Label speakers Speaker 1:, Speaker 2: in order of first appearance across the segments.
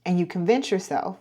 Speaker 1: And you convince yourself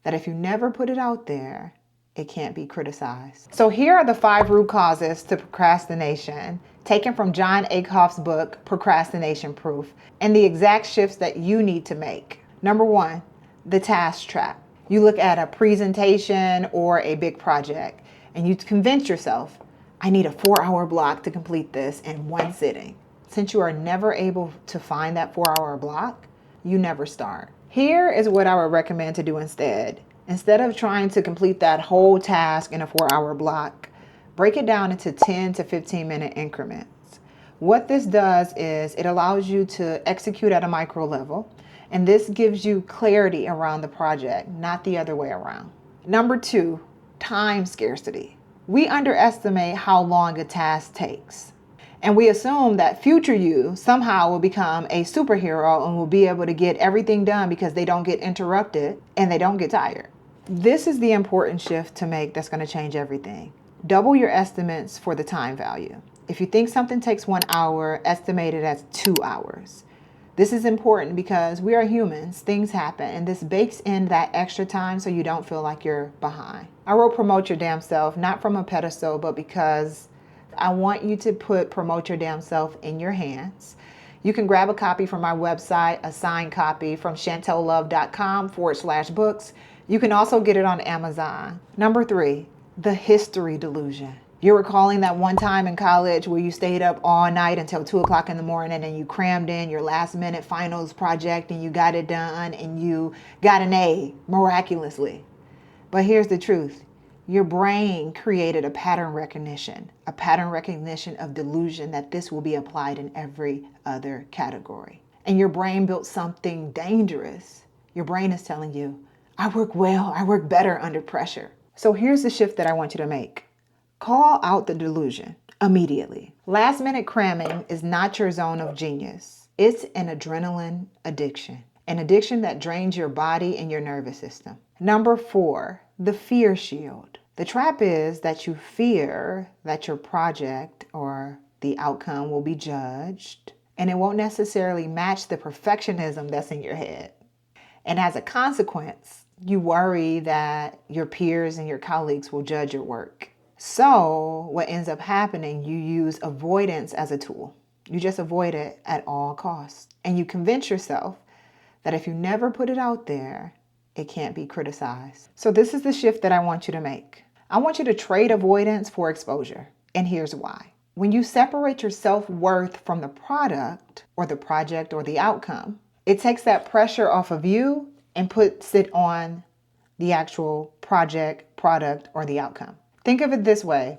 Speaker 1: that if you never put it out there, it can't be criticized. So here are the 5 root causes to procrastination, taken from John Acuff's book, Procrastination Proof, and the exact shifts that you need to make. Number 1, the task trap. You look at a presentation or a big project and you convince yourself, I need a 4-hour block to complete this in one sitting. Since you are never able to find that 4-hour block, you never start. Here is what I would recommend to do instead. Instead of trying to complete that whole task in a 4-hour block, break it down into 10 to 15-minute increments. What this does is it allows you to execute at a micro level, and this gives you clarity around the project, not the other way around. Number 2, time scarcity. We underestimate how long a task takes. And we assume that future you somehow will become a superhero and will be able to get everything done because they don't get interrupted and they don't get tired. This is the important shift to make that's going to change everything. Double your estimates for the time value. If you think something takes 1 hour, estimate it as 2 hours. This is important because we are humans, things happen, and this bakes in that extra time so you don't feel like you're behind. I wrote Promote Your Damn Self, not from a pedestal, but because I want you to put Promote Your Damn Self in your hands. You can grab a copy from my website, a signed copy from chantellove.com/books. You can also get it on Amazon. Number 3, the history delusion. You're recalling that one time in college where you stayed up all night until 2 o'clock in the morning and you crammed in your last minute finals project and you got it done and you got an A miraculously. But here's the truth. Your brain created a pattern recognition of delusion that this will be applied in every other category. And your brain built something dangerous. Your brain is telling you, I work well, I work better under pressure. So here's the shift that I want you to make. Call out the delusion immediately. Last minute cramming is not your zone of genius. It's an adrenaline addiction, an addiction that drains your body and your nervous system. Number 4, the fear shield. The trap is that you fear that your project or the outcome will be judged, and it won't necessarily match the perfectionism that's in your head. And as a consequence, you worry that your peers and your colleagues will judge your work. So what ends up happening, you use avoidance as a tool. You just avoid it at all costs. And you convince yourself that if you never put it out there, it can't be criticized. So this is the shift that I want you to make. I want you to trade avoidance for exposure. And here's why. When you separate your self-worth from the product or the project or the outcome, it takes that pressure off of you and puts it on the actual project, product, or the outcome. Think of it this way.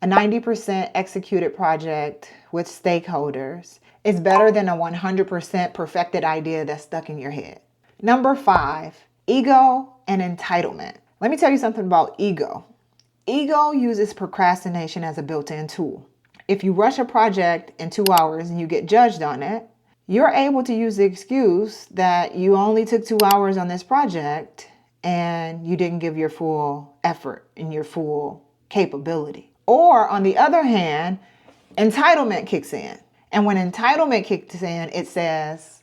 Speaker 1: A 90% executed project with stakeholders is better than a 100% perfected idea that's stuck in your head. Number 5, ego and entitlement. Let me tell you something about ego. Ego uses procrastination as a built-in tool. If you rush a project in 2 hours and you get judged on it, you're able to use the excuse that you only took 2 hours on this project and you didn't give your full effort and your full capability. Or on the other hand, entitlement kicks in. And when entitlement kicks in, it says,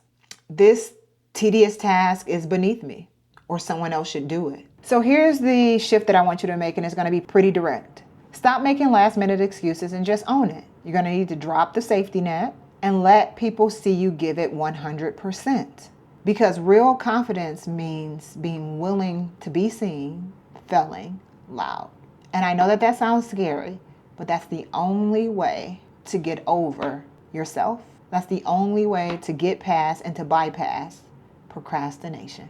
Speaker 1: this tedious task is beneath me or someone else should do it. So here's the shift that I want you to make, and it's going to be pretty direct. Stop making last minute excuses and just own it. You're going to need to drop the safety net and let people see you give it 100%. Because real confidence means being willing to be seen, failing loud. And I know that that sounds scary, but that's the only way to get over yourself. That's the only way to get past and to bypass procrastination.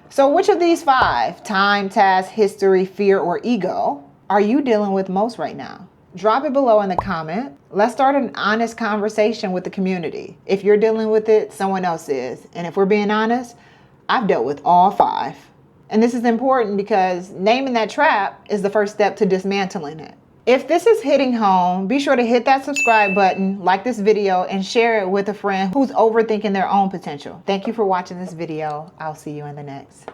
Speaker 1: So which of these 5, time, task, history, fear, or ego, are you dealing with most right now? Drop it below in the comment. Let's start an honest conversation with the community. If you're dealing with it, someone else is. And if we're being honest, I've dealt with all 5. And this is important because naming that trap is the first step to dismantling it. If this is hitting home, be sure to hit that subscribe button, like this video, and share it with a friend who's overthinking their own potential. Thank you for watching this video. I'll see you in the next.